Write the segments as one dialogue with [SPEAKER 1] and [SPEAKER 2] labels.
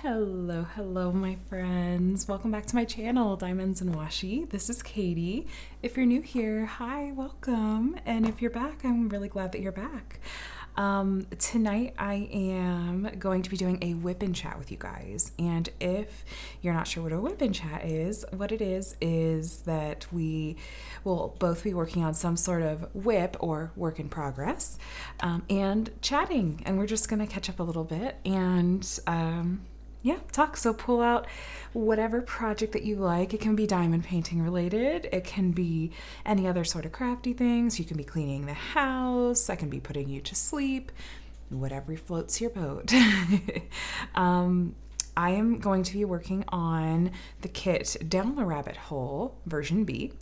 [SPEAKER 1] Hello, my friends. Welcome back to my channel, Diamonds and Washi. This is Katie. If you're new here, hi, welcome. And if you're back, I'm really glad that you're back. Tonight I am going to be doing a WIP and Chat with you guys. And if you're not sure what a WIP and Chat is, what it is that we will both be working on some sort of WIP or work in progress and chatting. And we're just going to catch up a little bit and talk. So pull out whatever project that you like. It can be diamond painting related. It can be any other sort of crafty things. You can be cleaning the house. I can be putting you to sleep. Whatever floats your boat. I am going to be working on the kit Down the Rabbit Hole version B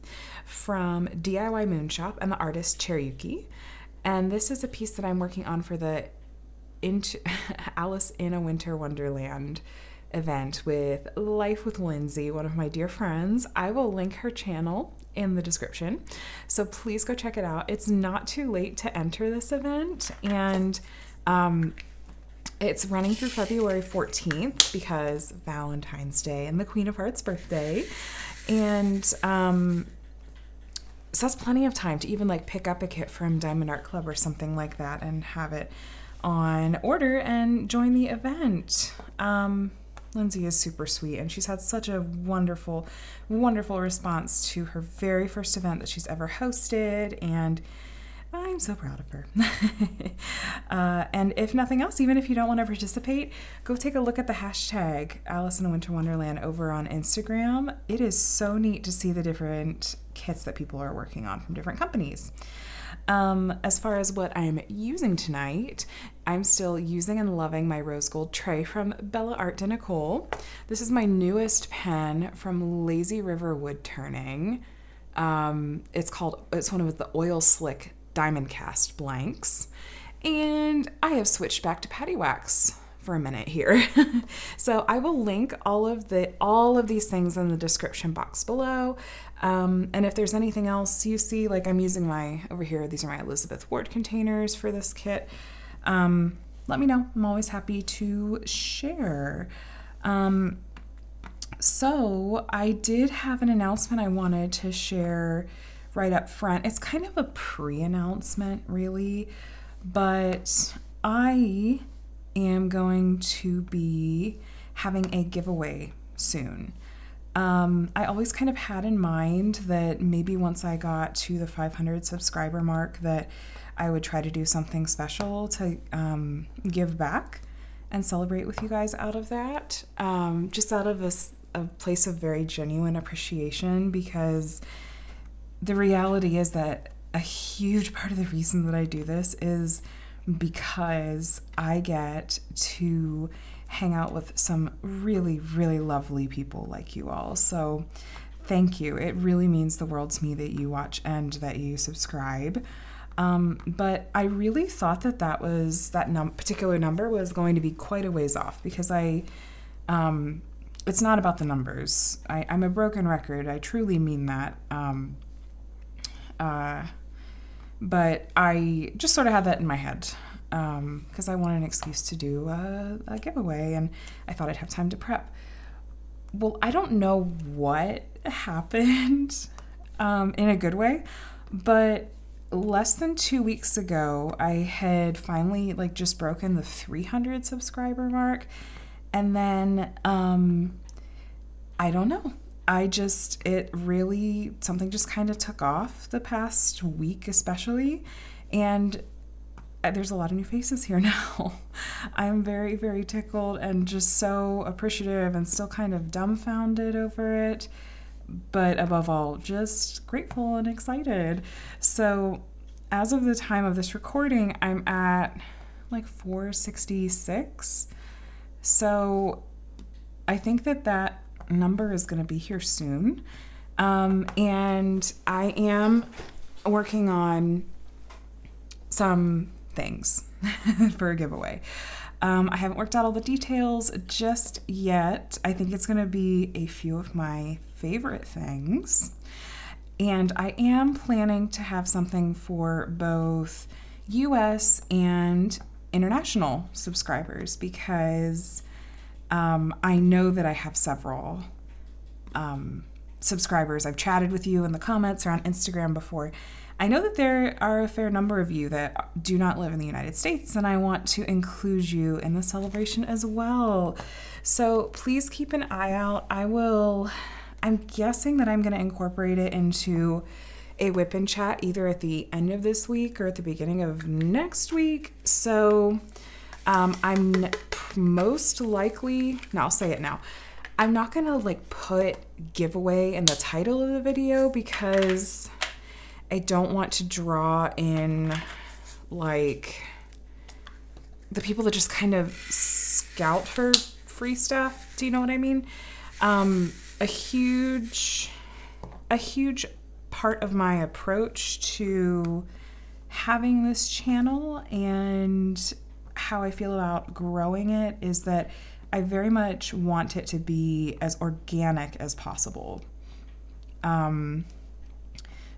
[SPEAKER 1] from DIY Moonshop and the artist Cherryuki. And this is a piece that I'm working on for the Alice in a Winter Wonderland event with Life with Lindsay, one of my dear friends. I will link her channel in the description, so please go check it out. It's not too late to enter this event, and it's running through February 14th because Valentine's Day and the Queen of Hearts' birthday, and so that's plenty of time to even like pick up a kit from Diamond Art Club or something like that and have it on order and join the event. Lindsay is super sweet, and she's had such a wonderful response to her very first event that she's ever hosted, and I'm so proud of her. And if nothing else, even if you don't want to participate, go take a look at the hashtag Alice in a Winter Wonderland over on Instagram. It is so neat to see the different kits that people are working on from different companies. As far as what I'm using tonight, I'm still using and loving my rose gold tray from Bella Art de Nicole. This is my newest pen from Lazy River Wood Turning. It's one of the oil slick diamond cast blanks. And I have switched back to patty wax for a minute here. So I will link all of these things in the description box below. And if there's anything else you see, like I'm using over here, these are my Elizabeth Ward containers for this kit. Let me know. I'm always happy to share. So I did have an announcement I wanted to share right up front. It's kind of a pre-announcement, really, but I am going to be having a giveaway soon. I always kind of had in mind that maybe once I got to the 500 subscriber mark that I would try to do something special to give back and celebrate with you guys out of that, just out of a place of very genuine appreciation, because the reality is that a huge part of the reason that I do this is because I get to hang out with some really, really lovely people like you all. So thank you. It really means the world to me that you watch and that you subscribe. But I really thought that particular number was going to be quite a ways off, because it's not about the numbers. I'm a broken record. I truly mean that. But I just sort of had that in my head because I wanted an excuse to do a giveaway, and I thought I'd have time to prep. Well, I don't know what happened in a good way, but less than 2 weeks ago, I had finally just broken the 300 subscriber mark, and then I don't know. Something just kind of took off the past week especially, and there's a lot of new faces here now. I'm very, very tickled and just so appreciative and still kind of dumbfounded over it, but above all, just grateful and excited. So as of the time of this recording, I'm at 466. So I think that number is going to be here soon. And I am working on some things for a giveaway. I haven't worked out all the details just yet. I think it's going to be a few of my favorite things. And I am planning to have something for both US and international subscribers, because I know that I have several subscribers. I've chatted with you in the comments or on Instagram before. I know that there are a fair number of you that do not live in the United States, and I want to include you in the celebration as well. So please keep an eye out. I'm guessing that I'm going to incorporate it into a WIP and Chat either at the end of this week or at the beginning of next week. So I'm most likely, now I'll say it now, I'm not going to like put giveaway in the title of the video because I don't want to draw in like the people that just kind of scout for free stuff. Do you know what I mean? A huge part of my approach to having this channel and how I feel about growing it is that I very much want it to be as organic as possible.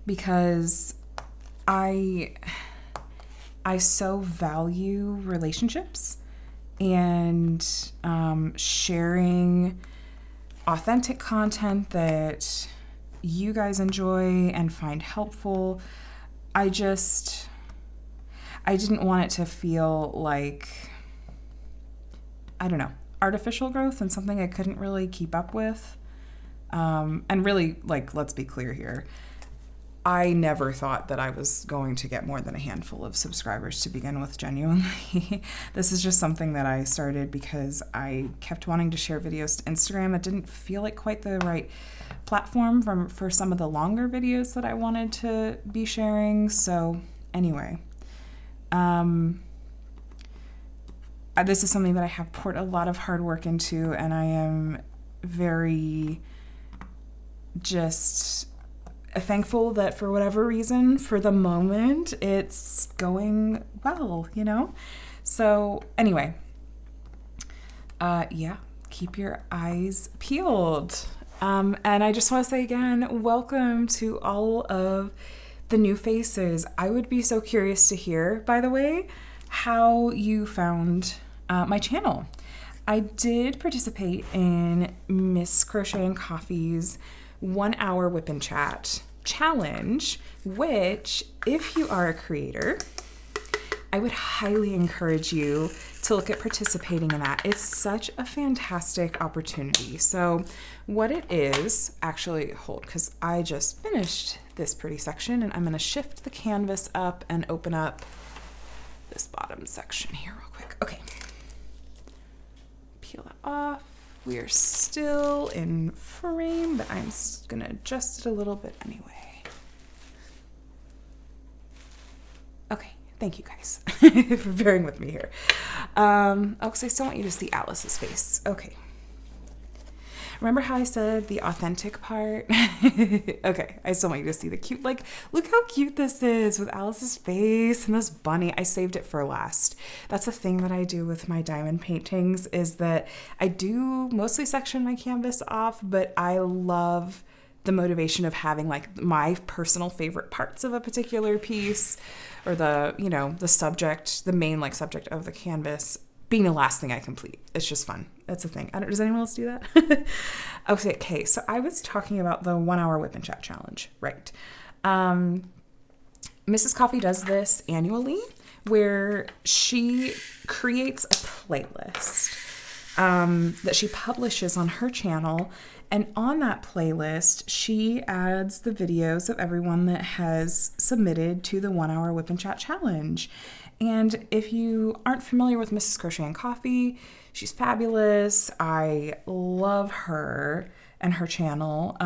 [SPEAKER 1] Because I so value relationships and sharing authentic content that you guys enjoy and find helpful. I didn't want it to feel like, I don't know, artificial growth and something I couldn't really keep up with. And really, like, let's be clear here. I never thought that I was going to get more than a handful of subscribers to begin with, genuinely. This is just something that I started because I kept wanting to share videos to Instagram. It didn't feel like quite the right platform for some of the longer videos that I wanted to be sharing. So anyway, this is something that I have poured a lot of hard work into, and I am very just thankful that for whatever reason, for the moment, it's going well, you know? So anyway, yeah, keep your eyes peeled. And I just want to say again, welcome to all of the new faces. I would be so curious to hear, by the way, how you found my channel. I did participate in Miss Crochet and Coffee's 1 hour WIP and Chat challenge, which, if you are a creator, I would highly encourage you to look at participating in that. It's such a fantastic opportunity. So what it is, actually, hold, because I just finished this pretty section, and I'm going to shift the canvas up and open up this bottom section here real quick. Okay. Peel that off. We are still in frame, but I'm going to adjust it a little bit anyway. Okay, thank you guys for bearing with me here. Because I still want you to see Alice's face. Okay. Remember how I said the authentic part? Okay, I still want you to see the cute, like, look how cute this is with Alice's face and this bunny. I saved it for last. That's a thing that I do with my diamond paintings, is that I do mostly section my canvas off, but I love the motivation of having like my personal favorite parts of a particular piece, or the, you know, the subject, the main like subject of the canvas being the last thing I complete. It's just fun. That's a thing. Does anyone else do that? Okay, so I was talking about the 1 hour WIP and Chat challenge, right? Mrs. Coffee does this annually, where she creates a playlist that she publishes on her channel. And on that playlist, she adds the videos of everyone that has submitted to the 1 hour WIP and Chat challenge. And if you aren't familiar with Mrs. Crochet and Coffee, she's fabulous. I love her and her channel.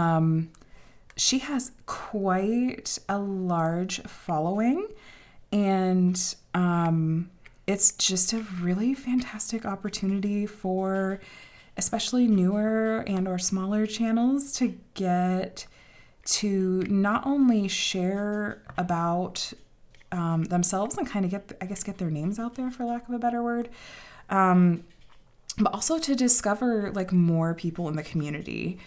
[SPEAKER 1] She has quite a large following, and it's just a really fantastic opportunity for especially newer and or smaller channels to get to not only share about themselves and kind of get their names out there, for lack of a better word, but also to discover like more people in the community.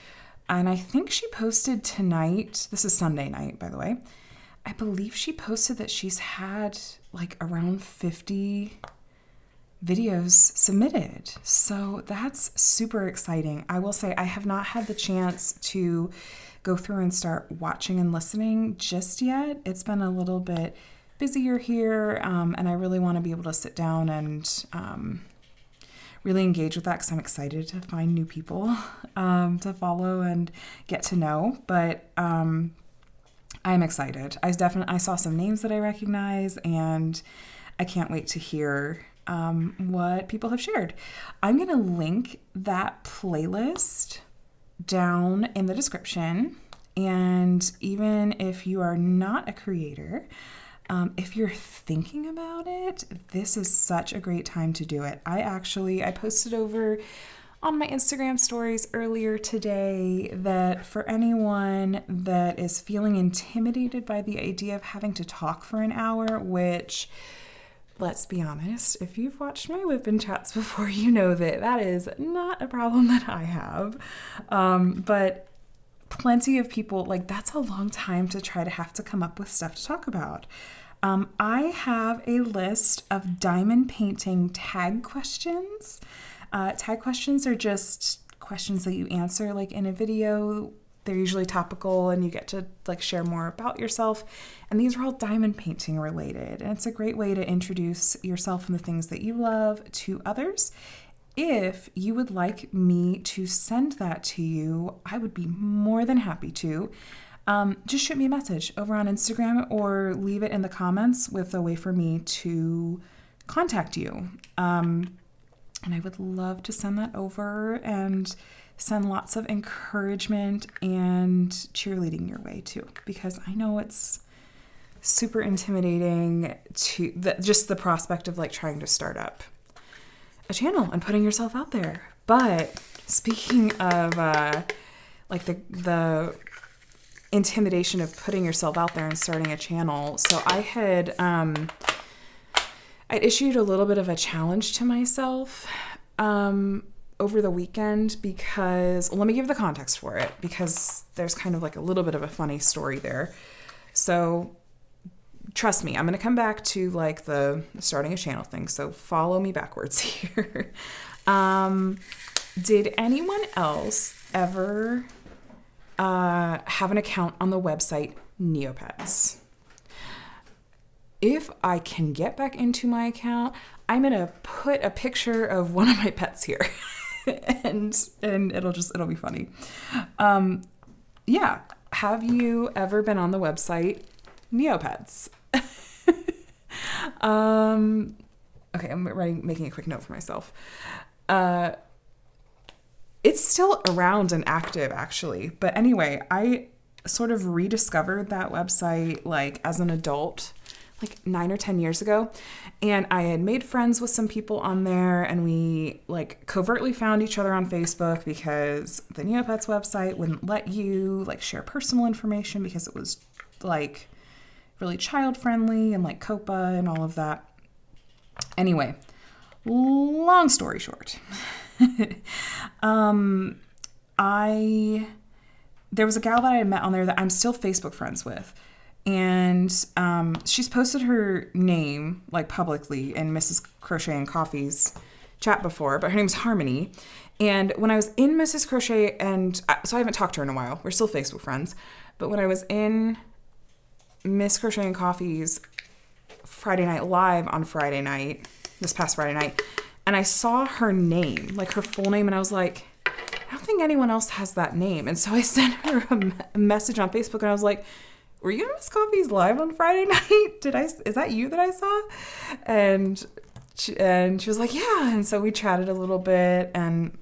[SPEAKER 1] And I think she posted tonight, this is Sunday night, by the way, I believe she posted that she's had like around 50 videos submitted. So that's super exciting. I will say I have not had the chance to go through and start watching and listening just yet. It's been a little bit busier here, and I really want to be able to sit down and really engage with that because I'm excited to find new people to follow and get to know. But I'm excited. I saw some names that I recognize, and I can't wait to hear what people have shared. I'm going to link that playlist down in the description. And even if you are not a creator, if you're thinking about it, this is such a great time to do it. I posted over on my Instagram stories earlier today that for anyone that is feeling intimidated by the idea of having to talk for an hour, which, let's be honest, if you've watched my WIP and Chats before, you know that is not a problem that I have. But plenty of people, like, that's a long time to try to have to come up with stuff to talk about. I have a list of diamond painting tag questions. Tag questions are just questions that you answer like in a video. They're usually topical and you get to like share more about yourself. And these are all diamond painting related. And it's a great way to introduce yourself and the things that you love to others. If you would like me to send that to you, I would be more than happy to. Just shoot me a message over on Instagram or leave it in the comments with a way for me to contact you. And I would love to send that over and send lots of encouragement and cheerleading your way too, because I know it's super intimidating to just the prospect of like trying to start up a channel and putting yourself out there. But speaking of like the intimidation of putting yourself out there and starting a channel, so I'd issued a little bit of a challenge to myself over the weekend because, well, let me give the context for it because there's kind of like a little bit of a funny story there. So trust me, I'm going to come back to like the starting a channel thing. So follow me backwards here. Did anyone else ever have an account on the website Neopets? If I can get back into my account, I'm going to put a picture of one of my pets here and it'll be funny. Yeah. Have you ever been on the website Neopets? Okay, I'm making a quick note for myself. It's still around and active actually. But anyway, I sort of rediscovered that website like as an adult, like 9 or 10 years ago. And I had made friends with some people on there and we like covertly found each other on Facebook because the Neopets website wouldn't let you like share personal information because it was like really child friendly and like COPA and all of that. Anyway, long story short, there was a gal that I had met on there that I'm still Facebook friends with. And she's posted her name like publicly in Mrs. Crochet and Coffee's chat before, but her name's Harmony. And when I was in Mrs. Crochet, so I haven't talked to her in a while. We're still Facebook friends. But when I was in Miss Crochet and Coffee's Friday Night Live on Friday night, this past Friday night, and I saw her name, like her full name, and I was like, I don't think anyone else has that name. And so I sent her a message on Facebook, and I was like, were you in Miss Coffee's Live on Friday night? Is that you that I saw? And she was like, yeah. And so we chatted a little bit, and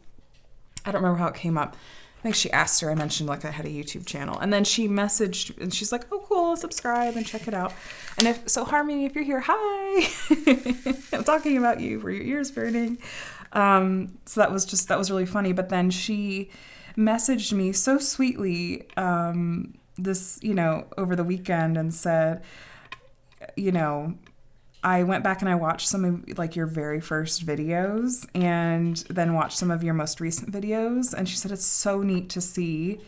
[SPEAKER 1] I don't remember how it came up. I think she asked her, I mentioned like I had a YouTube channel, and then she messaged and she's like, oh cool, subscribe and check it out. And Harmony, if you're here, hi. I'm talking about you. Were your ears burning? So that was really funny. But then she messaged me so sweetly, this, over the weekend and said, I went back and I watched some of like your very first videos and then watched some of your most recent videos. And she said, it's so neat to see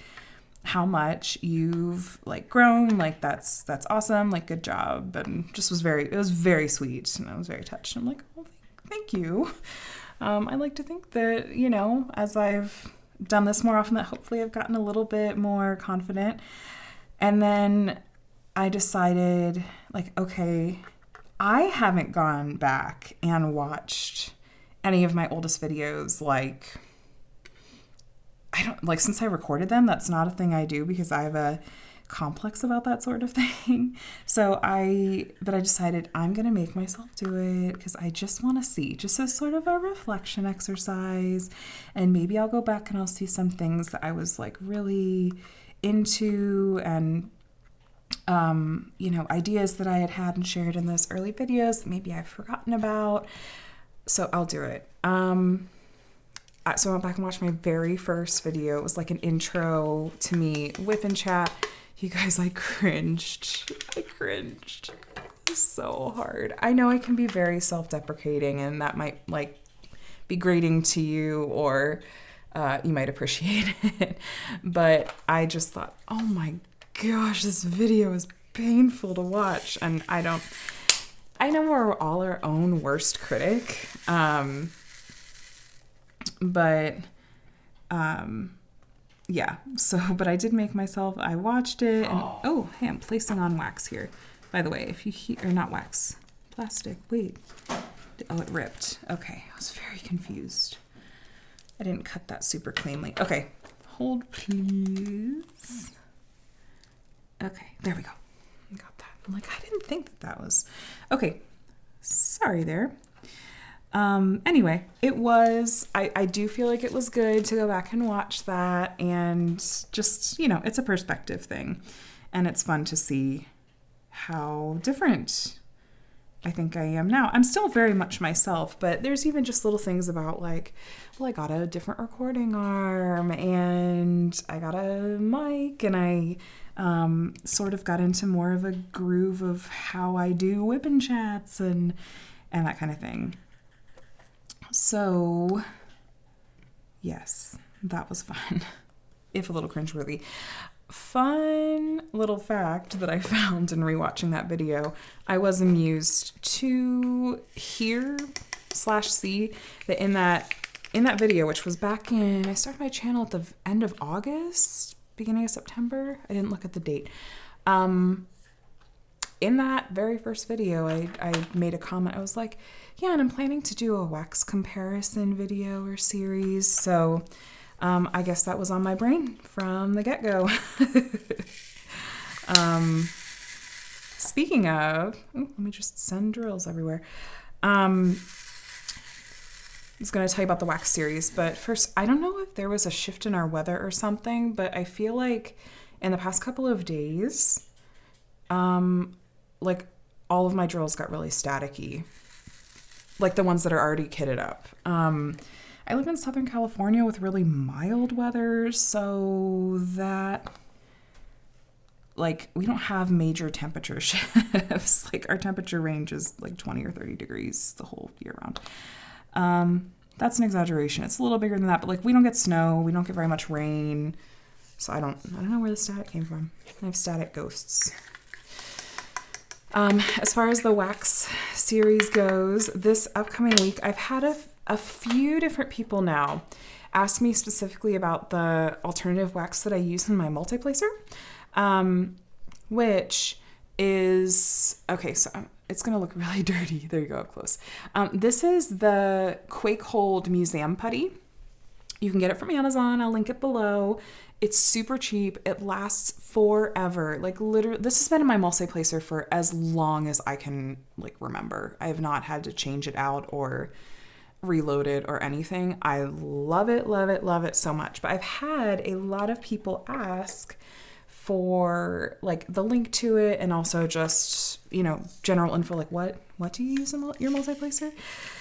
[SPEAKER 1] how much you've like grown. Like that's awesome. Like good job. And just it was very sweet. And I was very touched. I'm like, oh, thank you. I like to think that, as I've done this more often, that hopefully I've gotten a little bit more confident. And then I decided, like, okay, I haven't gone back and watched any of my oldest videos, like, since I recorded them. That's not a thing I do because I have a complex about that sort of thing. But I decided I'm going to make myself do it because I just want to see, just as sort of a reflection exercise. And maybe I'll go back and I'll see some things that I was like really into, and ideas that I had and shared in those early videos that maybe I've forgotten about. So I'll do it. So I went back and watched my very first video. It was like an intro to me, WIP and Chat. You guys, I cringed so hard. I know I can be very self-deprecating, and that might like be grating to you, or you might appreciate it. But I just thought, oh my gosh, this video is painful to watch. And I know we're all our own worst critic. Yeah, but I did make myself, I watched it, and oh, hey, I'm placing on wax here. By the way, if you hear, or not wax, plastic, wait. Oh, it ripped. Okay, I was very confused. I didn't cut that super cleanly. Okay, hold please. Okay, there we go. I got that. I'm like, I didn't think that was, okay, sorry there. Anyway, it was, I do feel like it was good to go back and watch that, and just, it's a perspective thing, and it's fun to see how different I think I am now. I'm still very much myself, but there's even just little things about like, well, I got a different recording arm, and I got a mic, and I sort of got into more of a groove of how I do WIP and chats and that kind of thing. So, yes, that was fun, if a little cringeworthy. Fun little fact that I found in rewatching that video, I was amused to hear/see that in that video, which was back in, I started my channel at the end of August, beginning of September. I didn't look at the date. In that very first video, I made a comment. I was like, yeah, and I'm planning to do a wax comparison video or series. So I guess that was on my brain from the get-go. Speaking of, let me just send drills everywhere. I was going to tell you about the wax series, but first, I don't know if there was a shift in our weather or something, but I feel like in the past couple of days, like all of my drills got really staticky, like the ones that are already kitted up. I live in Southern California with really mild weather, so that, like, we don't have major temperature shifts. Like, our temperature range is like 20 or 30 degrees the whole year round. That's an exaggeration. It's a little bigger than that, but like, we don't get snow, we don't get very much rain, so I don't know where the static came from. I have static ghosts. As far as the wax series goes, this upcoming week, I've had a few different people now ask me specifically about the alternative wax that I use in my multiplacer, which is, okay, so it's going to look really dirty. There you go, up close. This is the Quake Hold Museum Putty. You can get it from Amazon. I'll link it below. It's super cheap. It lasts forever. Like, literally, this has been in my multiplacer for as long as I can, like, remember. I have not had to change it out or reload it or anything. I love it, love it, love it so much. But I've had a lot of people ask for, like, the link to it, and also just, general info, like, what do you use in your multiplacer?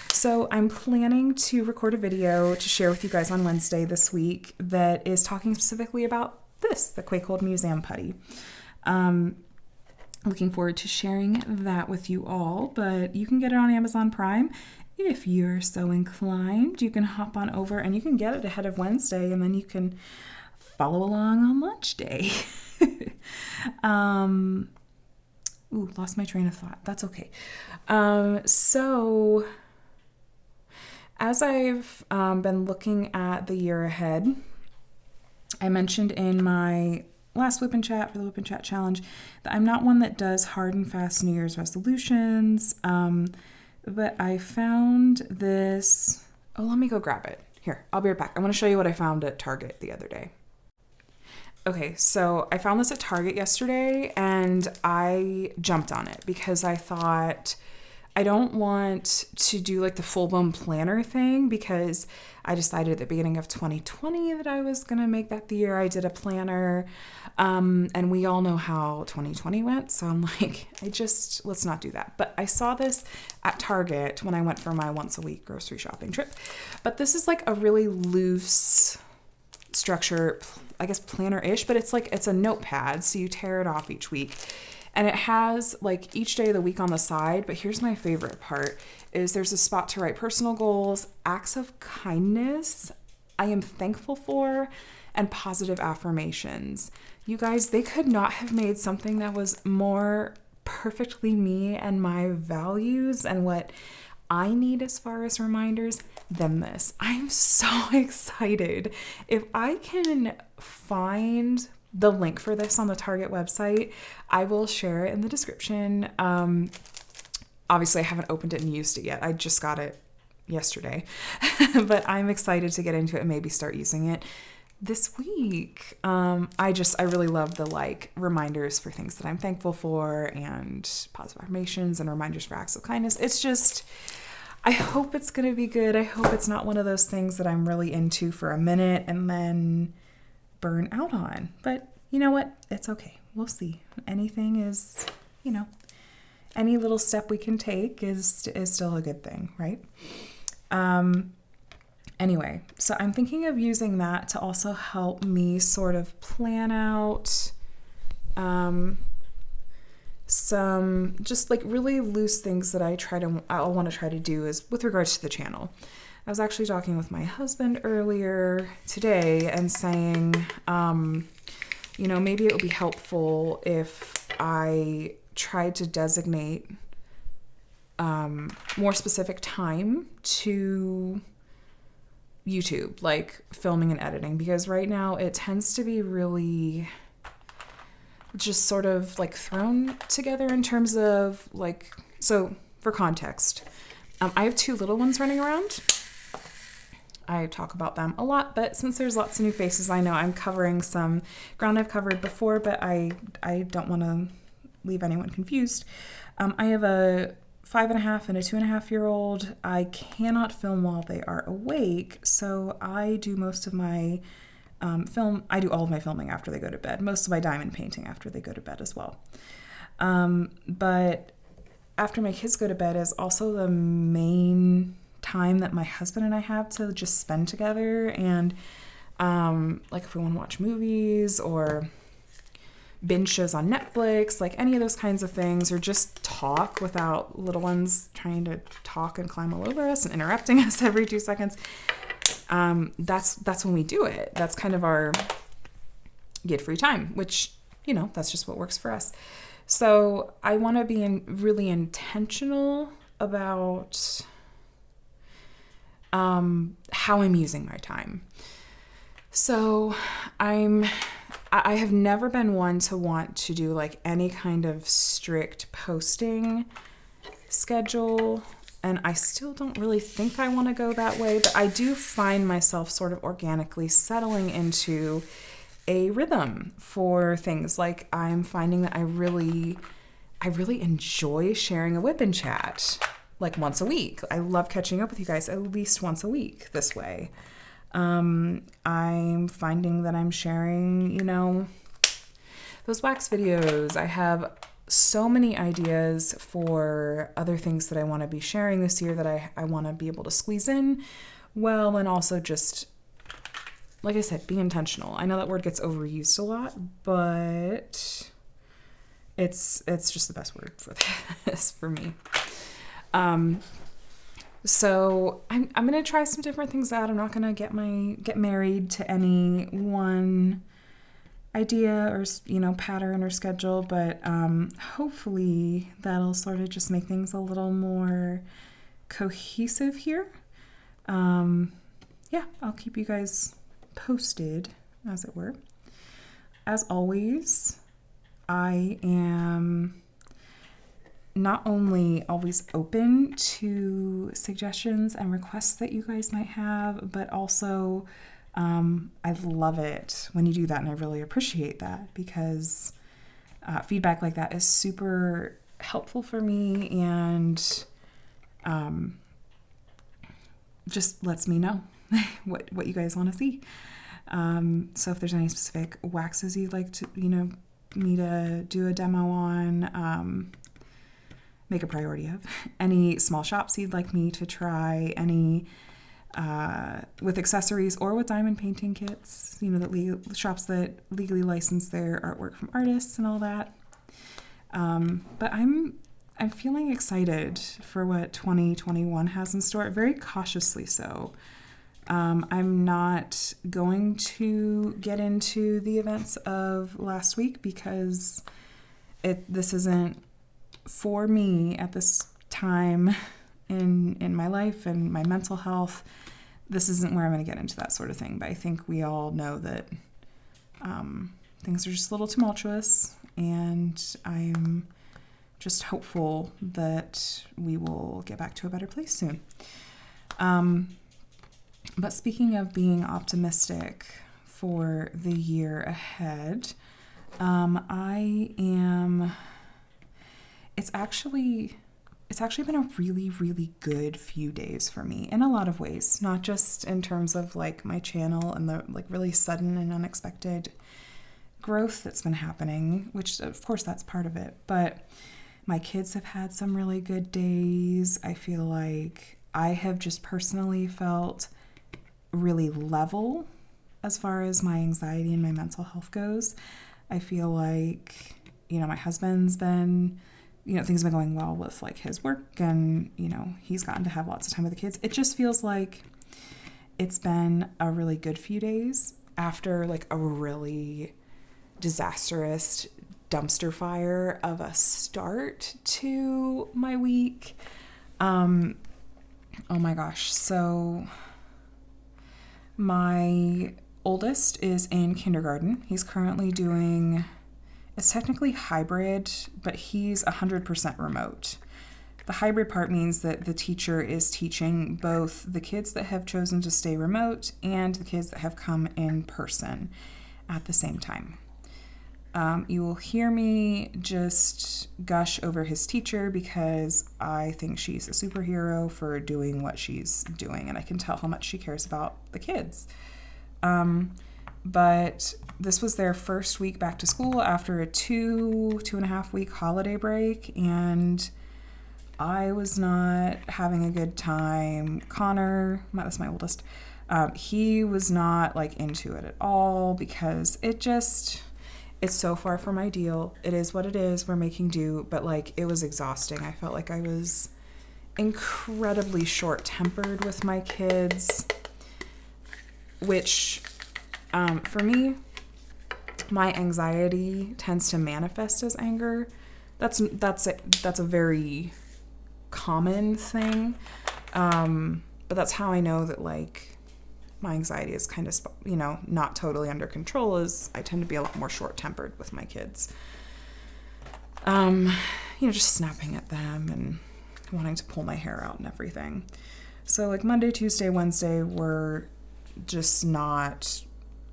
[SPEAKER 1] So I'm planning to record a video to share with you guys on Wednesday this week that is talking specifically about this, the Quake Hold Museum Putty. Looking forward to sharing that with you all, but you can get it on Amazon Prime. If you're so inclined, you can hop on over and you can get it ahead of Wednesday, and then you can follow along on lunch day. Lost my train of thought. That's okay. So As I've been looking at the year ahead, I mentioned in my last WIP and Chat for the WIP and Chat challenge that I'm not one that does hard and fast New Year's resolutions, but I found this. Oh, let me go grab it. Here, I'll be right back. I want to show you what I found at Target the other day. Okay, so I found this at Target yesterday and I jumped on it because I thought I don't want to do like the full-blown planner thing, because I decided at the beginning of 2020 that I was going to make that the year I did a planner. And we all know how 2020 went. So I'm like, let's not do that. But I saw this at Target when I went for my once a week grocery shopping trip. But this is like a really loose structure, I guess planner-ish, but it's a notepad. So you tear it off each week. And it has like each day of the week on the side, but here's my favorite part is there's a spot to write personal goals, acts of kindness I am thankful for, and positive affirmations. You guys, they could not have made something that was more perfectly me and my values and what I need as far as reminders than this. I'm so excited. If I can find the link for this on the Target website, I will share it in the description. Obviously, I haven't opened it and used it yet. I just got it yesterday, but I'm excited to get into it and maybe start using it this week. I really love the like reminders for things that I'm thankful for and positive affirmations and reminders for acts of kindness. It's just, I hope it's going to be good. I hope it's not one of those things that I'm really into for a minute and then burn out on. But you know what? It's okay. We'll see. Anything is, any little step we can take is still a good thing, right? Anyway, so I'm thinking of using that to also help me sort of plan out some just like really loose things that I want to try to do is with regards to the channel. I was actually talking with my husband earlier today and saying, maybe it would be helpful if I tried to designate more specific time to YouTube, like filming and editing, because right now it tends to be really just sort of like thrown together in terms of like, so for context, I have 2 little ones running around. I talk about them a lot, but since there's lots of new faces, I know I'm covering some ground I've covered before, but I don't want to leave anyone confused. I have a 5.5 and a 2.5-year-old. I cannot film while they are awake, so I do most of my I do all of my filming after they go to bed, most of my diamond painting after they go to bed as well. But after my kids go to bed is also the main time that my husband and I have to just spend together, and like if we want to watch movies or binge shows on Netflix, like any of those kinds of things, or just talk without little ones trying to talk and climb all over us and interrupting us every 2 seconds. That's when we do it. That's kind of our get free time, which, that's just what works for us. So I want to be really intentional about how I'm using my time. So I have never been one to want to do like any kind of strict posting schedule, and I still don't really think I want to go that way, but I do find myself sort of organically settling into a rhythm for things. Like I'm finding that I really enjoy sharing a WIP and Chat like once a week. I love catching up with you guys at least once a week this way. I'm finding that I'm sharing, those wax videos. I have so many ideas for other things that I want to be sharing this year that I want to be able to squeeze in well, and also just, like I said, be intentional. I know that word gets overused a lot, but it's just the best word for this for me. So I'm going to try some different things out. I'm not going to get married to any one idea or, pattern or schedule, but hopefully that'll sort of just make things a little more cohesive here. Yeah, I'll keep you guys posted, as it were. As always, I am not only always open to suggestions and requests that you guys might have, but also I love it when you do that, and I really appreciate that, because feedback like that is super helpful for me, and just lets me know what you guys want to see. So if there's any specific waxes you'd like to, me to do a demo on, make a priority of, any small shops you'd like me to try, any with accessories or with diamond painting kits, that shops that legally license their artwork from artists and all that. But I'm feeling excited for what 2021 has in store, very cautiously so. I'm not going to get into the events of last week because this isn't for me at this time in my life and my mental health. This isn't where I'm going to get into that sort of thing, but I think we all know that things are just a little tumultuous, and I'm just hopeful that we will get back to a better place soon. But speaking of being optimistic for the year ahead, it's actually been a really, really good few days for me in a lot of ways, not just in terms of like my channel and the like really sudden and unexpected growth that's been happening, which of course that's part of it, but my kids have had some really good days. I feel like I have just personally felt really level as far as my anxiety and my mental health goes. I feel like, my husband's been, things have been going well with like his work, and, he's gotten to have lots of time with the kids. It just feels like it's been a really good few days after like a really disastrous dumpster fire of a start to my week. Oh my gosh. So my oldest is in kindergarten. He's currently doing, it's technically hybrid, but he's 100% remote. The hybrid part means that the teacher is teaching both the kids that have chosen to stay remote and the kids that have come in person at the same time. You will hear me just gush over his teacher because I think she's a superhero for doing what she's doing, and I can tell how much she cares about the kids. But this was their first week back to school after a 2.5 week holiday break, and I was not having a good time. Connor, that's my oldest, he was not like into it at all because it's so far from ideal. It is what it is. We're making do, but like it was exhausting. I felt like I was incredibly short-tempered with my kids, which for me, my anxiety tends to manifest as anger. That's a very common thing, but that's how I know that like my anxiety is kind of, not totally under control, is I tend to be a lot more short-tempered with my kids. Just snapping at them and wanting to pull my hair out and everything. So like Monday, Tuesday, Wednesday were just not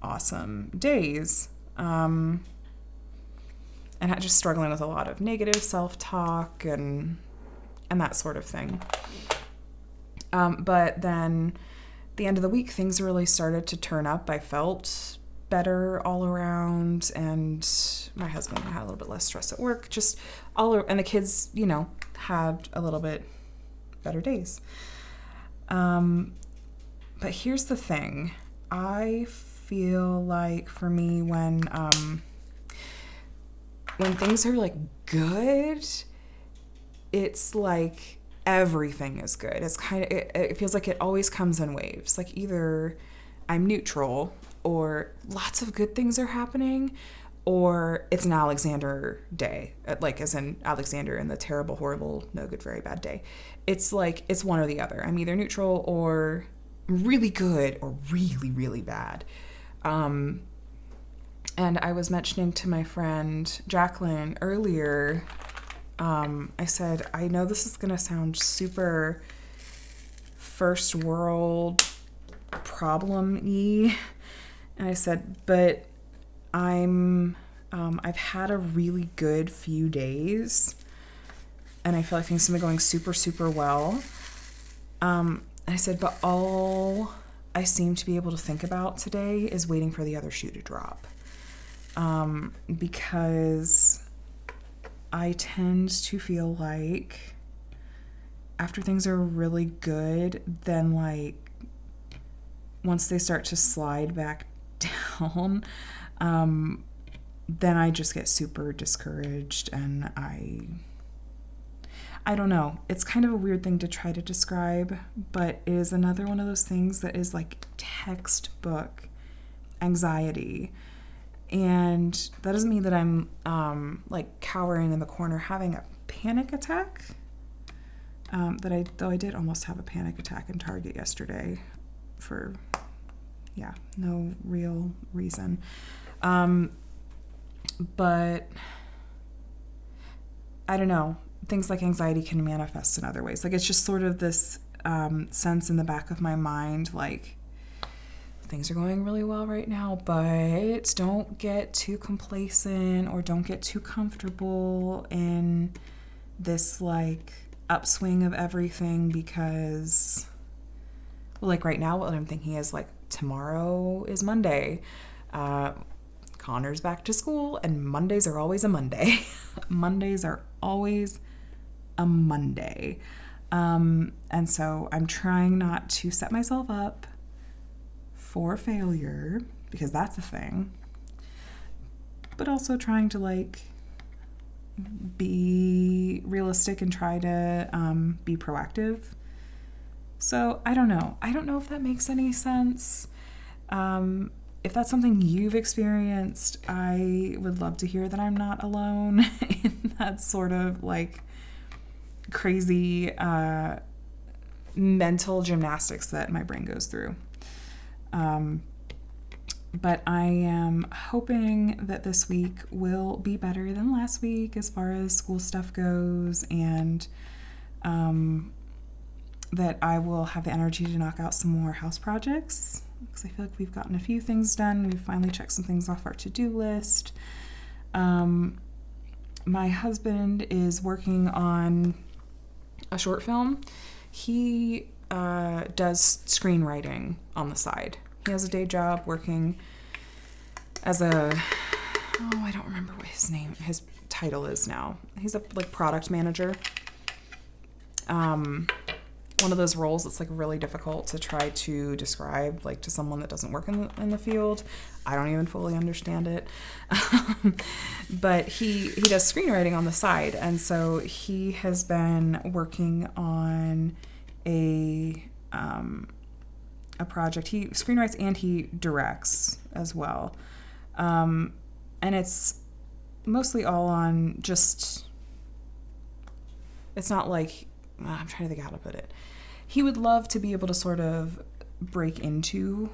[SPEAKER 1] awesome days. And I'm just struggling with a lot of negative self-talk and that sort of thing. But then the end of the week, things really started to turn up. I felt better all around, and my husband had a little bit less stress at work, and the kids, had a little bit better days. But here's the thing. I feel like for me, when things are like good, it's like everything is good. It's kind of, it feels like it always comes in waves. Like either I'm neutral or lots of good things are happening, or it's an Alexander day, like as in Alexander and the terrible, horrible, no good, very bad day. It's like, it's one or the other. I'm either neutral or really good or really, really bad. And I was mentioning to my friend Jacqueline earlier, I said, I know this is going to sound super first world problem-y. And I said, but I've had a really good few days, and I feel like things have been going super, super well. I said, but all I seem to be able to think about today is waiting for the other shoe to drop. Because I tend to feel like after things are really good, then like once they start to slide back down, then I just get super discouraged, and I don't know. It's kind of a weird thing to try to describe, but it is another one of those things that is like textbook anxiety. And that doesn't mean that I'm like cowering in the corner having a panic attack. Though I did almost have a panic attack in Target yesterday for no real reason. But I don't know. Things like anxiety can manifest in other ways. Like, it's just sort of this sense in the back of my mind, like, things are going really well right now, but don't get too complacent or don't get too comfortable in this, like, upswing of everything, because, well, like, right now what I'm thinking is, like, tomorrow is Monday. Connor's back to school, and Mondays are always a Monday. Mondays are always a Monday. And so I'm trying not to set myself up for failure, because that's a thing, but also trying to like be realistic and try to be proactive. So I don't know if that makes any sense. If that's something you've experienced, I would love to hear that I'm not alone in that sort of like crazy mental gymnastics that my brain goes through. But I am hoping that this week will be better than last week as far as school stuff goes, and that I will have the energy to knock out some more house projects, because I feel like we've gotten a few things done. We've finally checked some things off our to-do list. My husband is working on a short film. He does screenwriting on the side. He has a day job working as I don't remember what his title is now. He's a like product manager. One of those roles that's like really difficult to try to describe like to someone that doesn't work in the field. I don't even fully understand it. But he does screenwriting on the side, and so he has been working on a project. He screenwrites and he directs as well. And it's mostly all on just, it's not like, I'm trying to think how to put it. He would love to be able to sort of break into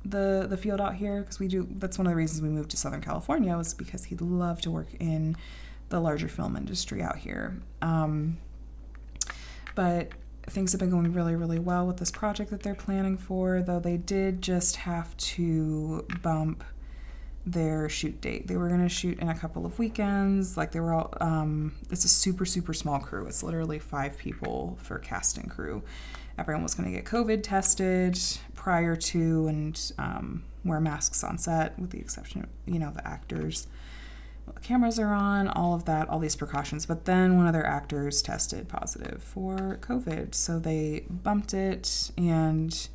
[SPEAKER 1] the field out here, because that's one of the reasons we moved to Southern California, was because he'd love to work in the larger film industry out here. But things have been going really, really well with this project that they're planning for, though they did just have to bump their shoot date. They were going to shoot in a couple of weekends. Like, they were all, it's a super, super small crew. It's literally 5 people for cast and crew. Everyone was going to get COVID tested prior to and wear masks on set, with the exception of, the actors. The cameras are on, all of that, all these precautions. But then one of their actors tested positive for COVID, so they bumped it, and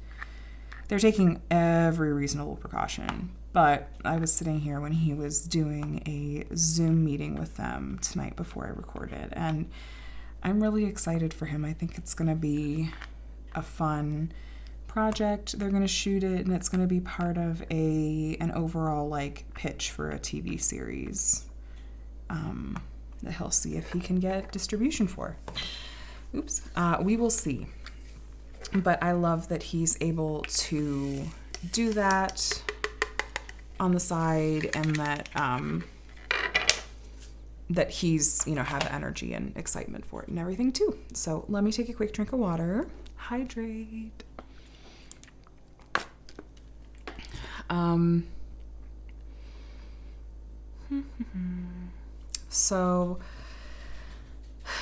[SPEAKER 1] they're taking every reasonable precaution. But I was sitting here when he was doing a Zoom meeting with them tonight before I recorded, and I'm really excited for him. I think it's going to be a fun project. They're going to shoot it, and it's going to be part of an overall like pitch for a TV series that he'll see if he can get distribution for. We will see. But I love that he's able to do that on the side, and that that he's, have the energy and excitement for it and everything too. So let me take a quick drink of water. Hydrate. So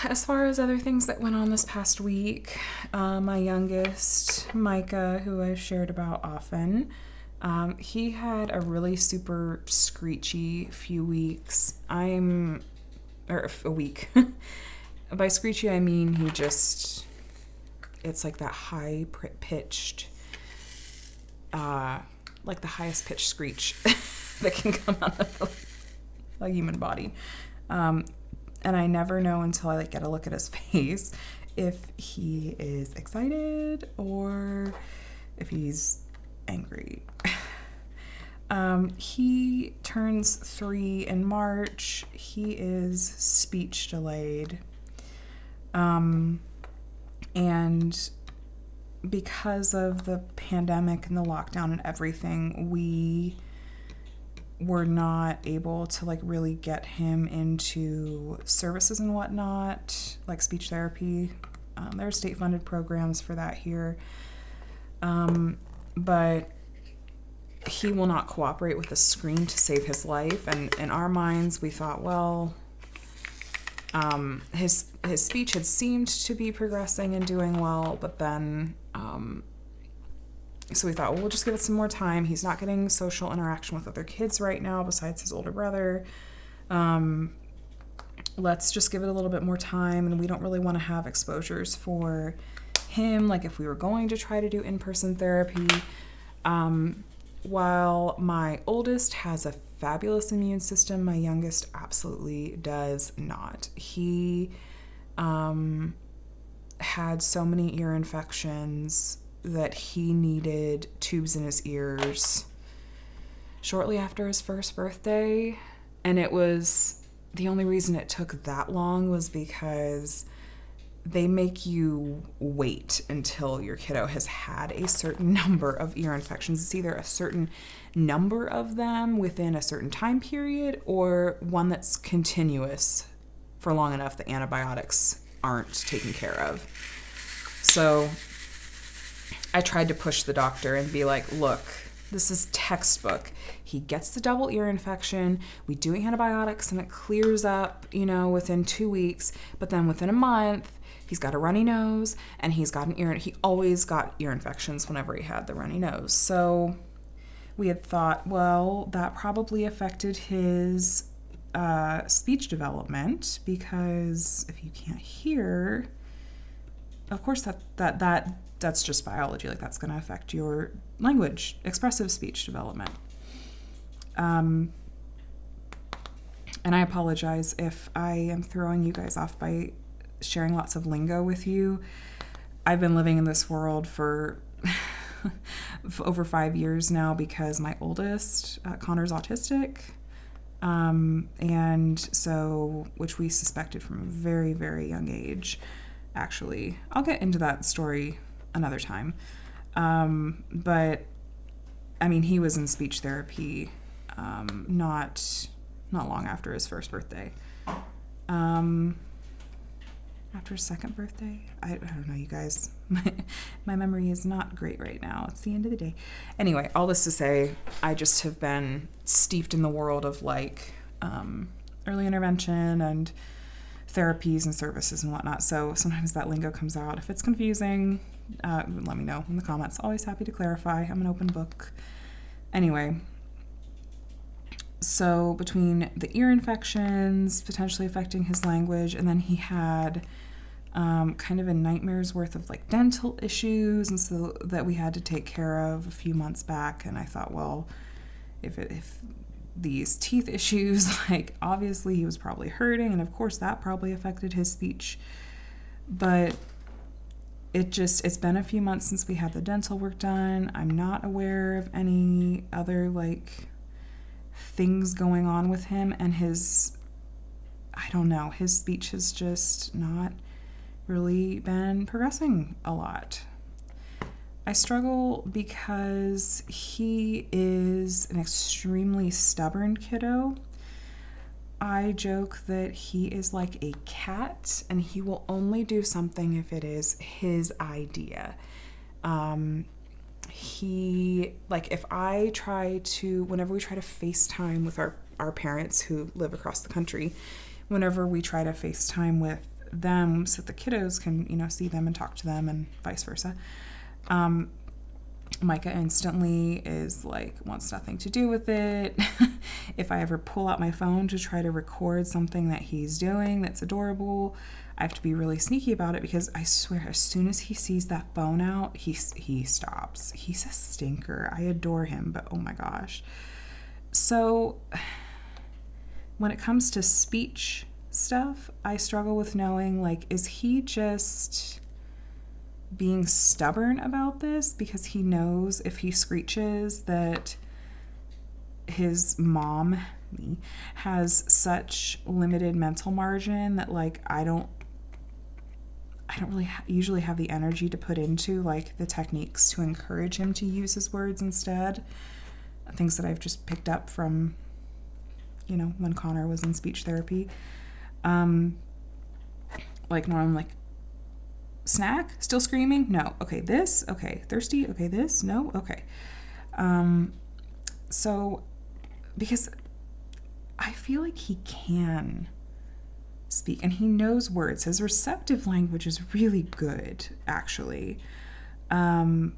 [SPEAKER 1] as far as other things that went on this past week, my youngest, Micah, who I've shared about often, he had a really super screechy few weeks. Or a week. By screechy, I mean it's like that high-pitched, like the highest pitched screech that can come out of a human body. And I never know until I get a look at his face if he is excited or if he's angry. He turns 3 in March. He is speech delayed. And because of the pandemic and the lockdown and everything, we were not able to really get him into services and whatnot, like speech therapy. There are state-funded programs for that here. But he will not cooperate with the screen to save his life. And in our minds, we thought, well, his speech had seemed to be progressing and doing well, but then, so we thought, well, we'll just give it some more time. He's not getting social interaction with other kids right now besides his older brother. Let's just give it a little bit more time, and we don't really want to have exposures for him, if we were going to try to do in-person therapy. While my oldest has a fabulous immune system, my youngest absolutely does not. He had so many ear infections that he needed tubes in his ears shortly after his first birthday. And it was, the only reason it took that long was because they make you wait until your kiddo has had a certain number of ear infections. It's either a certain number of them within a certain time period or one that's continuous for long enough that antibiotics aren't taken care of. So I tried to push the doctor and be like, look, this is textbook. He gets the double ear infection. We do antibiotics and it clears up, within 2 weeks. But then within a month, he's got a runny nose and he's got he always got ear infections whenever he had the runny nose. So we had thought, well, that probably affected his speech development, because if you can't hear, of course that's just biology. That's going to affect your language, expressive speech development. And I apologize if I am throwing you guys off by sharing lots of lingo with you. I've been living in this world for over 5 years now because my oldest, Connor's autistic. And so, which we suspected from a very, very young age, actually. I'll get into that story another time. But I mean, he was in speech therapy, not long after his first birthday. After his second birthday? I don't know, you guys. My memory is not great right now. It's the end of the day. Anyway, all this to say, I just have been steeped in the world of early intervention and therapies and services and whatnot. So sometimes that lingo comes out. If it's confusing, let me know in the comments. Always happy to clarify. I'm an open book. Anyway, so between the ear infections potentially affecting his language, and then he had kind of a nightmare's worth of dental issues, and so that we had to take care of a few months back. And I thought, well, if these teeth issues, obviously he was probably hurting, and of course that probably affected his speech. But it's been a few months since we had the dental work done. I'm not aware of any other things going on with him, and his speech has just not really been progressing a lot. I struggle because he is an extremely stubborn kiddo. I joke that he is like a cat and he will only do something if it is his idea. If I try to, whenever we try to FaceTime with our parents who live across the country, whenever we try to FaceTime with them so that the kiddos can, see them and talk to them and vice versa, Micah instantly is like, wants nothing to do with it. If I ever pull out my phone to try to record something that he's doing that's adorable, I have to be really sneaky about it because I swear as soon as he sees that phone out, he stops. He's a stinker. I adore him, but oh my gosh. So when it comes to speech stuff, I struggle with knowing, like, is he just being stubborn about this because he knows if he screeches that his mom, me, has such limited mental margin that, like, I don't really usually have the energy to put into, like, the techniques to encourage him to use his words instead. Things that I've just picked up from, when Connor was in speech therapy. Like, Norm, like, snack? Still screaming? No. Okay, this? Okay. Thirsty? Okay, this? No? Okay. So, because I feel like he can speak and he knows words. His receptive language is really good, actually. And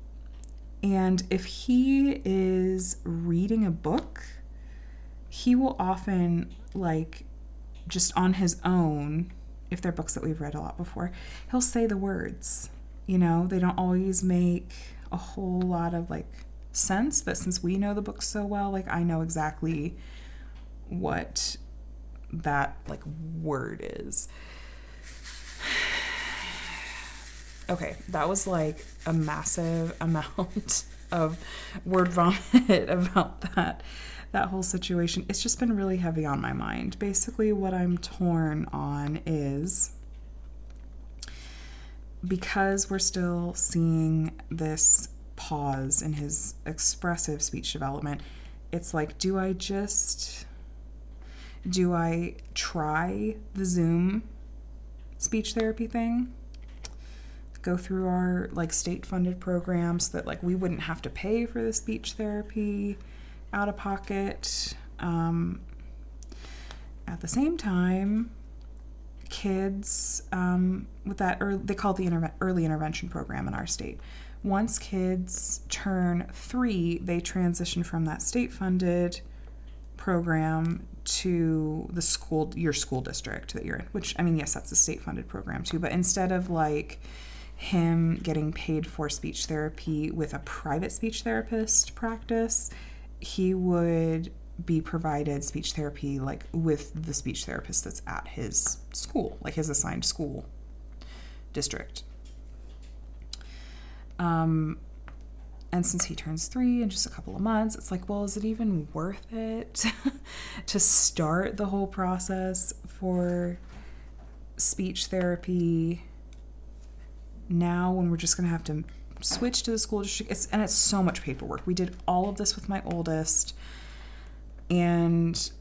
[SPEAKER 1] if he is reading a book, he will often, like, just on his own, if they're books that we've read a lot before, he'll say the words. They don't always make a whole lot of, like, sense, but since we know the book so well, like, I know exactly what that, like, word is. Okay, that was, like, a massive amount of word vomit about that whole situation. It's just been really heavy on my mind. Basically, what I'm torn on is, because we're still seeing this pause in his expressive speech development, it's like, do I try the Zoom speech therapy thing? Go through our, like, state-funded programs so that, like, we wouldn't have to pay for the speech therapy out of pocket. At the same time, kids with that, they call it the early intervention program in our state. Once kids turn 3, they transition from that state-funded program to your school district that you're in, which, I mean, yes, that's a state-funded program too, but instead of, like, him getting paid for speech therapy with a private speech therapist practice, he would be provided speech therapy, like, with the speech therapist that's at his school, like his assigned school district. And since he turns 3 in just a couple of months, it's like, well, is it even worth it to start the whole process for speech therapy now when we're just going to have to switch to the school district? It's so much paperwork. We did all of this with my oldest, and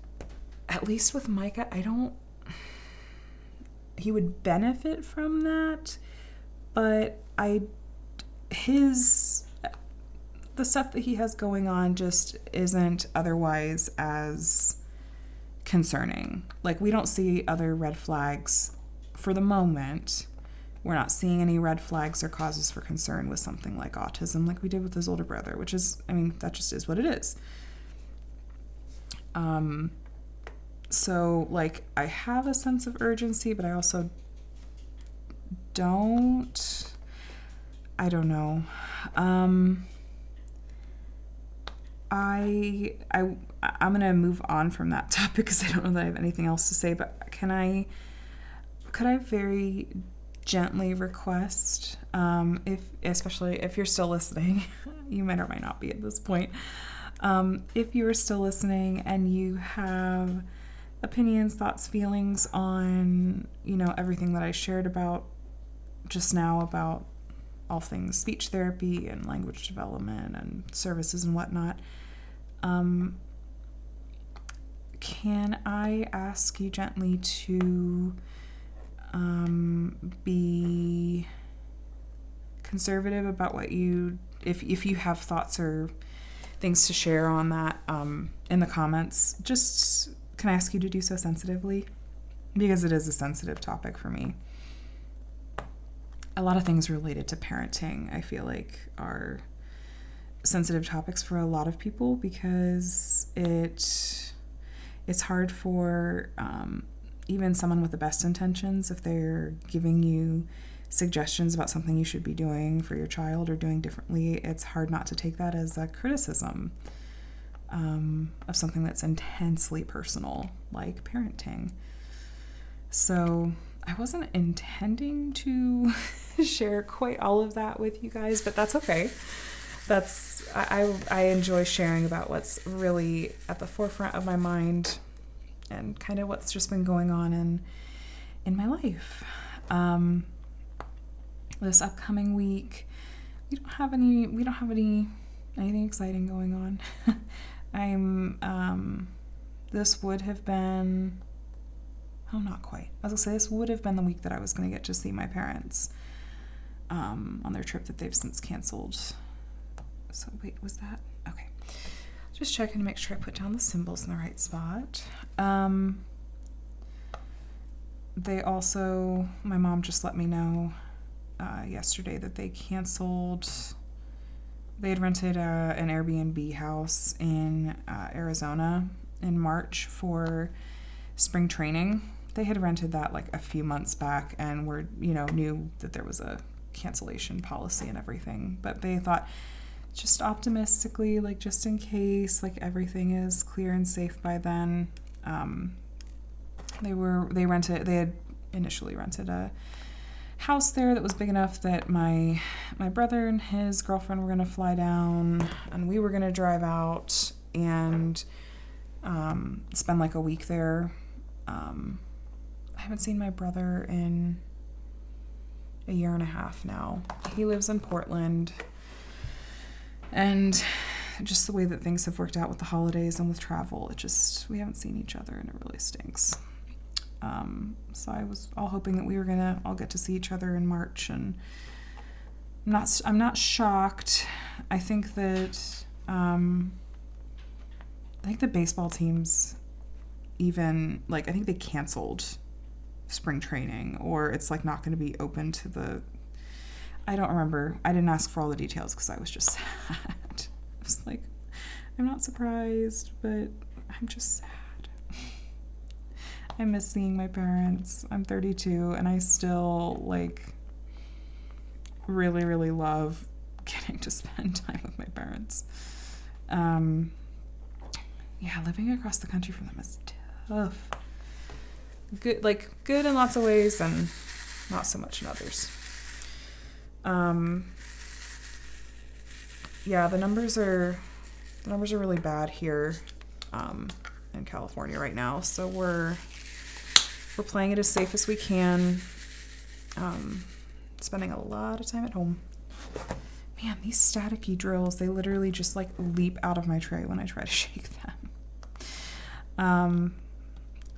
[SPEAKER 1] at least with Micah, he would benefit from that, but the stuff that he has going on just isn't otherwise as concerning. Like, we don't see other red flags for the moment. We're not seeing any red flags or causes for concern with something like autism like we did with his older brother, which is, I mean, that just is what it is. So, like, I have a sense of urgency, but I also don't. I don't know. I'm gonna move on from that topic because I don't know that I have anything else to say, but could I very gently request, especially if you're still listening, you might or might not be at this point, if you are still listening and you have opinions, thoughts, feelings on, everything that I shared about just now about all things speech therapy and language development and services and whatnot. Can I ask you gently to be conservative about what if you have thoughts or things to share on that in the comments, just can I ask you to do so sensitively? Because it is a sensitive topic for me. A lot of things related to parenting, I feel like, are sensitive topics for a lot of people because it's hard for even someone with the best intentions, if they're giving you suggestions about something you should be doing for your child or doing differently, it's hard not to take that as a criticism of something that's intensely personal, like parenting. So I wasn't intending to share quite all of that with you guys, but that's okay. I enjoy sharing about what's really at the forefront of my mind and kind of what's just been going on in my life. This upcoming week, we don't have anything exciting going on. This would have been, not quite. I was gonna say this would have been the week that I was gonna get to see my parents on their trip that they've since canceled. So wait, was that? Okay. Just checking to make sure I put down the symbols in the right spot. My mom just let me know yesterday that they canceled. They had rented an Airbnb house in Arizona in March for spring training. They had rented that like a few months back and knew that there was a cancellation policy and everything. But they thought, just optimistically, like just in case, like everything is clear and safe by then. They had initially rented a house there that was big enough that my brother and his girlfriend were going to fly down and we were going to drive out and spend like a week there. I haven't seen my brother in a year and a half now. He lives in Portland, and just the way that things have worked out with the holidays and with travel, we haven't seen each other and it really stinks. So I was all hoping that we were gonna all get to see each other in March, and I'm not shocked. I think that the baseball teams even I think they canceled spring training, or it's like not going to be open to I don't remember. I didn't ask for all the details because I was just sad. I was like, I'm not surprised, but I'm just sad. I miss seeing my parents. I'm 32 and I still really, really love getting to spend time with my parents. Living across the country from them is tough. Good in lots of ways and not so much in others. The numbers are really bad here in California right now, so we're playing it as safe as we can. Spending a lot of time at home. Man, these staticky drills, they literally just leap out of my tray when I try to shake them.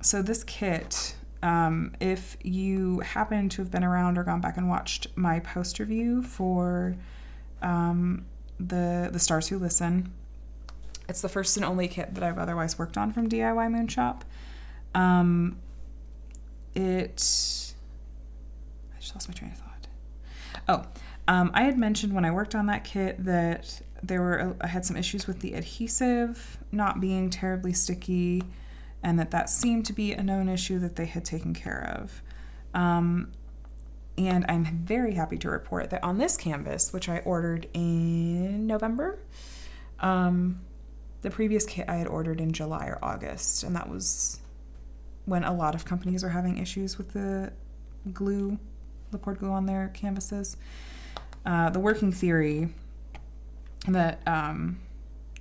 [SPEAKER 1] So this kit, if you happen to have been around or gone back and watched my post review for the Stars Who Listen, it's the first and only kit that I've otherwise worked on from DIY Moon Shop. I just lost my train of thought. I had mentioned when I worked on that kit that I had some issues with the adhesive not being terribly sticky, and that seemed to be a known issue that they had taken care of. And I'm very happy to report that on this canvas, which I ordered in November, the previous kit I had ordered in July or August, and that was when a lot of companies were having issues with the poured glue on their canvases. The working theory that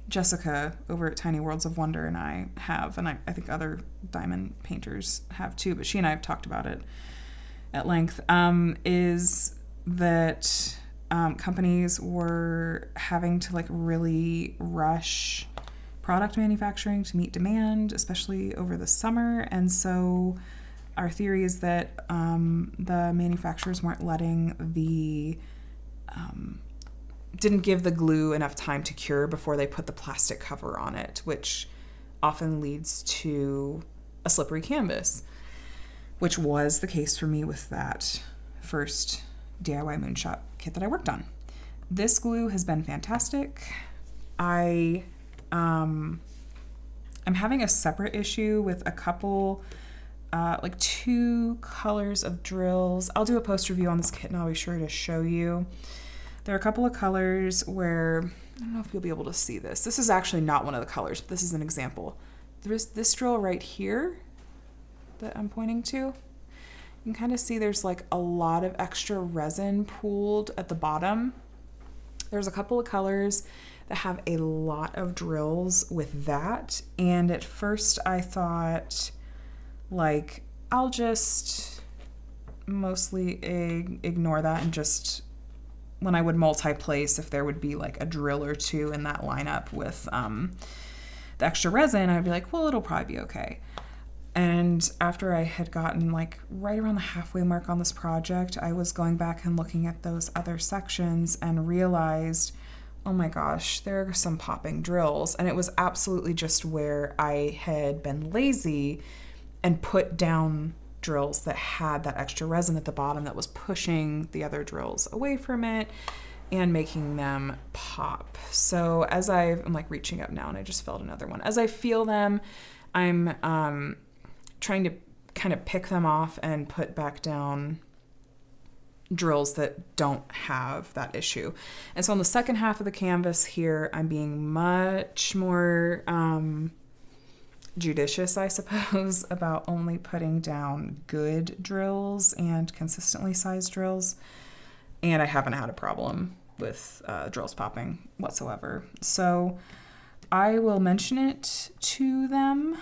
[SPEAKER 1] Jessica over at Tiny Worlds of Wonder and I have, and I think other diamond painters have too, but she and I have talked about it at length, is that companies were having to like really rush product manufacturing to meet demand, especially over the summer. And so our theory is that the manufacturers weren't letting didn't give the glue enough time to cure before they put the plastic cover on it, which often leads to a slippery canvas, which was the case for me with that first DIY moonshot kit that I worked on. This glue has been fantastic. I'm having a separate issue with a couple, like 2 colors of drills. I'll do a post review on this kit and I'll be sure to show you. There are a couple of colors where, I don't know if you'll be able to see this. This is actually not one of the colors, but this is an example. There's this drill right here that I'm pointing to. You can kind of see there's like a lot of extra resin pooled at the bottom. There's a couple of colors that have a lot of drills with that. And at first I thought, like, I'll just mostly ignore that and just, when I would multi-place, if there would be like a drill or 2 in that lineup with the extra resin, I'd be like, well, it'll probably be okay. And after I had gotten like right around the halfway mark on this project, I was going back and looking at those other sections and realized, oh my gosh, there are some popping drills. And it was absolutely just where I had been lazy and put down drills that had that extra resin at the bottom that was pushing the other drills away from it and making them pop. So I'm like reaching up now and I just felt another one. As I feel them, I'm trying to kind of pick them off and put back down drills that don't have that issue. And so on the second half of the canvas here, I'm being much more judicious, I suppose, about only putting down good drills and consistently sized drills. And I haven't had a problem with drills popping whatsoever. So I will mention it to them,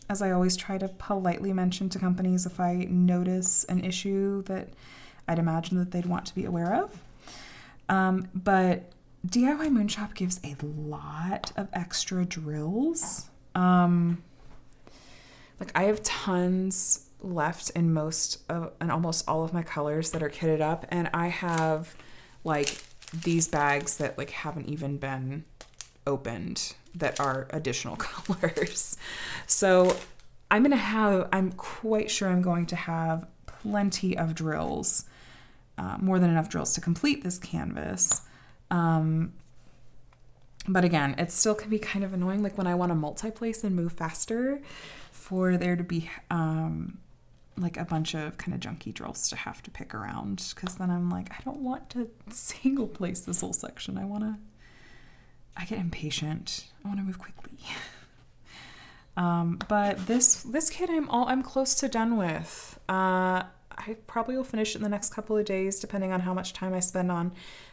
[SPEAKER 1] as I always try to politely mention to companies if I notice an issue that I'd imagine that they'd want to be aware of. But DIY Moonshop gives a lot of extra drills. Like I have tons left in almost all of my colors that are kitted up, and I have like these bags that like haven't even been opened that are additional colors. So I'm quite sure I'm going to have plenty of drills, more than enough drills to complete this canvas. But again, it still can be kind of annoying, like when I want to multi-place and move faster, for there to be like a bunch of kind of junky drills to have to pick around, because then I'm like, I don't want to single place this whole section. I get impatient. I want to move quickly. But this kit I'm close to done with. I probably will finish it in the next couple of days, depending on how much time I spend on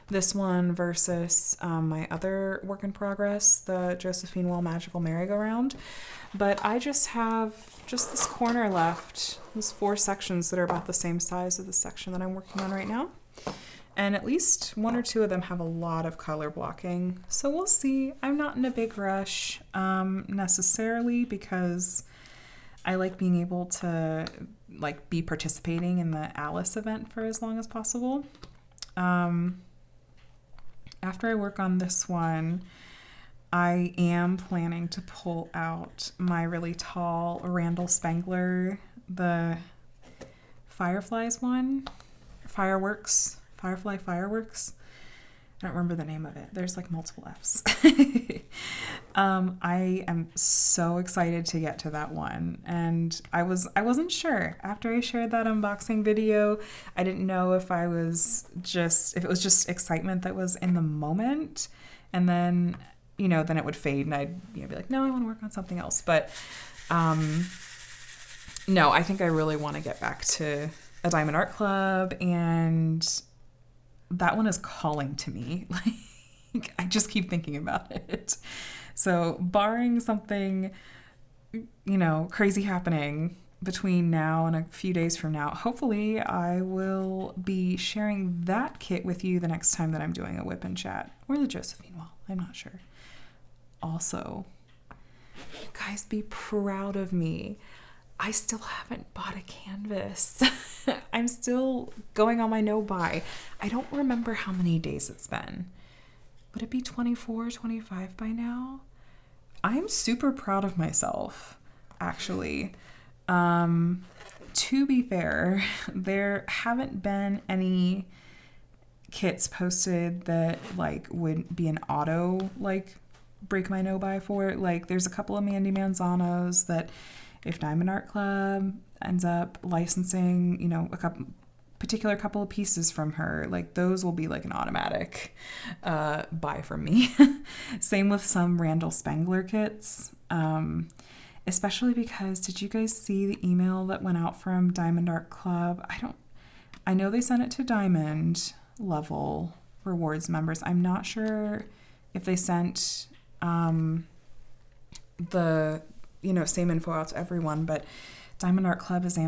[SPEAKER 1] this one versus my other work in progress, the Josephine Well Magical Merry-Go-Round. But I just have this corner left. There's 4 sections that are about the same size as the section that I'm working on right now. And at least 1 or 2 of them have a lot of color blocking. So we'll see. I'm not in a big rush necessarily, because I like being able to like be participating in the Alice event for as long as possible. After I work on this one, I am planning to pull out my really tall Randall Spangler, the Fireflies one, Firefly Fireworks. I don't remember the name of it. There's like multiple F's. I am so excited to get to that one. And I wasn't sure. After I shared that unboxing video, I didn't know if it was just excitement that was in the moment. And then, then it would fade and I'd be like, no, I want to work on something else. But no, I think I really want to get back to a Diamond Art Club, and that one is calling to me. Like, I just keep thinking about it. So barring something, crazy happening, between now and a few days from now, hopefully I will be sharing that kit with you the next time that I'm doing a WIP and Chat, or the Josephine wall. I'm not sure. Also, you guys be proud of me. I still haven't bought a canvas. I'm still going on my no buy. I don't remember how many days it's been. Would it be 24, 25 by now? I'm super proud of myself, actually. To be fair, there haven't been any kits posted that like would be an auto like break my no buy for. Like there's a couple of Mandy Manzanos that if Diamond Art Club ends up licensing, you know, a couple of pieces from her, like those will be like an automatic buy from me. Same with some Randall Spangler kits. Especially because, did you guys see the email that went out from Diamond Art Club? I know they sent it to Diamond level rewards members. I'm not sure if they sent the, you know, same info out to everyone, but Diamond Art Club is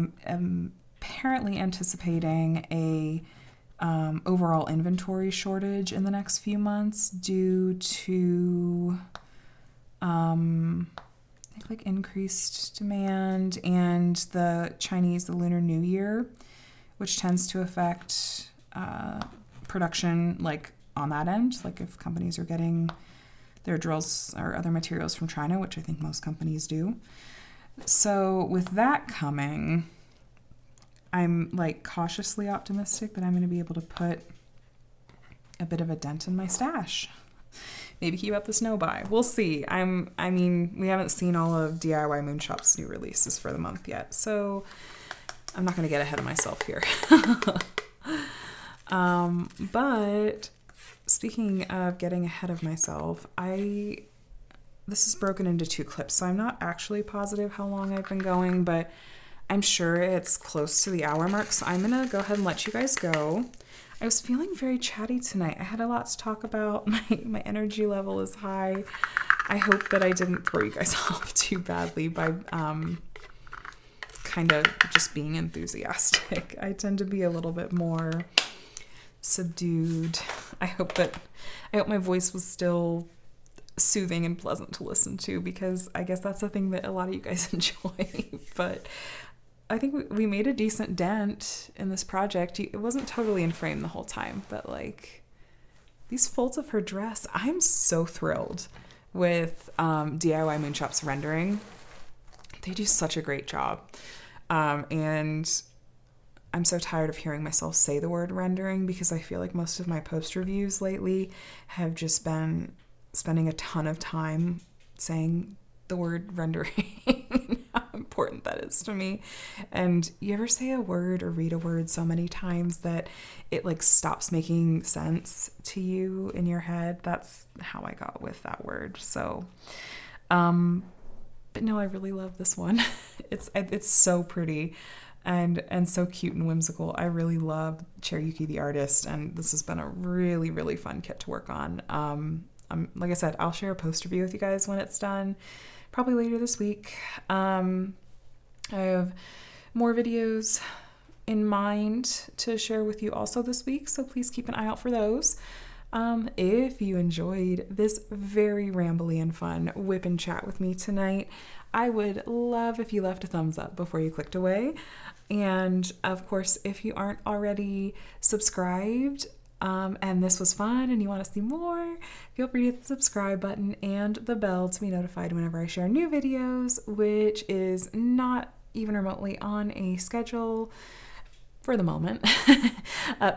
[SPEAKER 1] apparently anticipating a overall inventory shortage in the next few months due to like increased demand and the Lunar New Year, which tends to affect production like on that end, like if companies are getting their drills or other materials from China, which I think most companies do. So with that coming, I'm like cautiously optimistic that I'm going to be able to put a bit of a dent in my stash. Maybe keep up the snow buy. We'll see. I mean, we haven't seen all of DIY Moonshop's new releases for the month yet, so I'm not going to get ahead of myself here. But speaking of getting ahead of myself, this is broken into 2 clips, so I'm not actually positive how long I've been going, but I'm sure it's close to the hour mark, so I'm going to go ahead and let you guys go. I was feeling very chatty tonight. I had a lot to talk about. My energy level is high. I hope that I didn't throw you guys off too badly by kind of just being enthusiastic. I tend to be a little bit more subdued. I hope my voice was still soothing and pleasant to listen to, because I guess that's the thing that a lot of you guys enjoy. But I think we made a decent dent in this project. It wasn't totally in frame the whole time, but like these folds of her dress, I'm so thrilled with DIY Moonshop's rendering. They do such a great job. And I'm so tired of hearing myself say the word rendering, because I feel like most of my post reviews lately have just been spending a ton of time saying the word rendering. How important that is to me. And you ever say a word or read a word so many times that it like stops making sense to you in your head? That's how I got with that word. So but no, I really love this one. It's so pretty and so cute and whimsical. I really love Cherryuki the artist, and this has been a really, really fun kit to work on. Like I said, I'll share a post review with you guys when it's done, probably later this week. I have more videos in mind to share with you also this week, so please keep an eye out for those. If you enjoyed this very rambly and fun WIP and Chat with me tonight, I would love if you left a thumbs up before you clicked away. And of course, if you aren't already subscribed, and this was fun and you want to see more, feel free to hit the subscribe button and the bell to be notified whenever I share new videos, which is not even remotely on a schedule for the moment,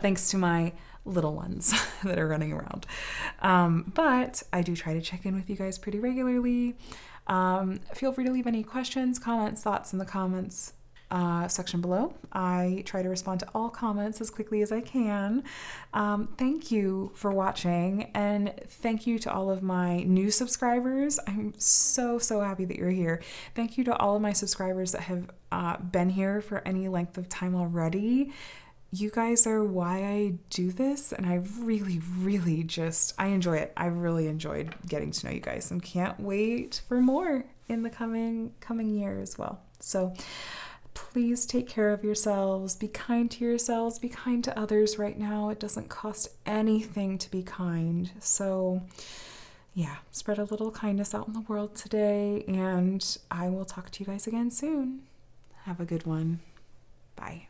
[SPEAKER 1] thanks to my little ones that are running around. But I do try to check in with you guys pretty regularly. Feel free to leave any questions, comments, thoughts in the comments section below. I try to respond to all comments as quickly as I can. Thank you for watching, and thank you to all of my new subscribers. I'm so happy that you're here. Thank you to all of my subscribers that have been here for any length of time already. You guys are why I do this, and I really I enjoy it. I really enjoyed getting to know you guys and can't wait for more in the coming year as well. So please take care of yourselves. Be kind to yourselves. Be kind to others right now. It doesn't cost anything to be kind. So, yeah, spread a little kindness out in the world today, and I will talk to you guys again soon. Have a good one. Bye.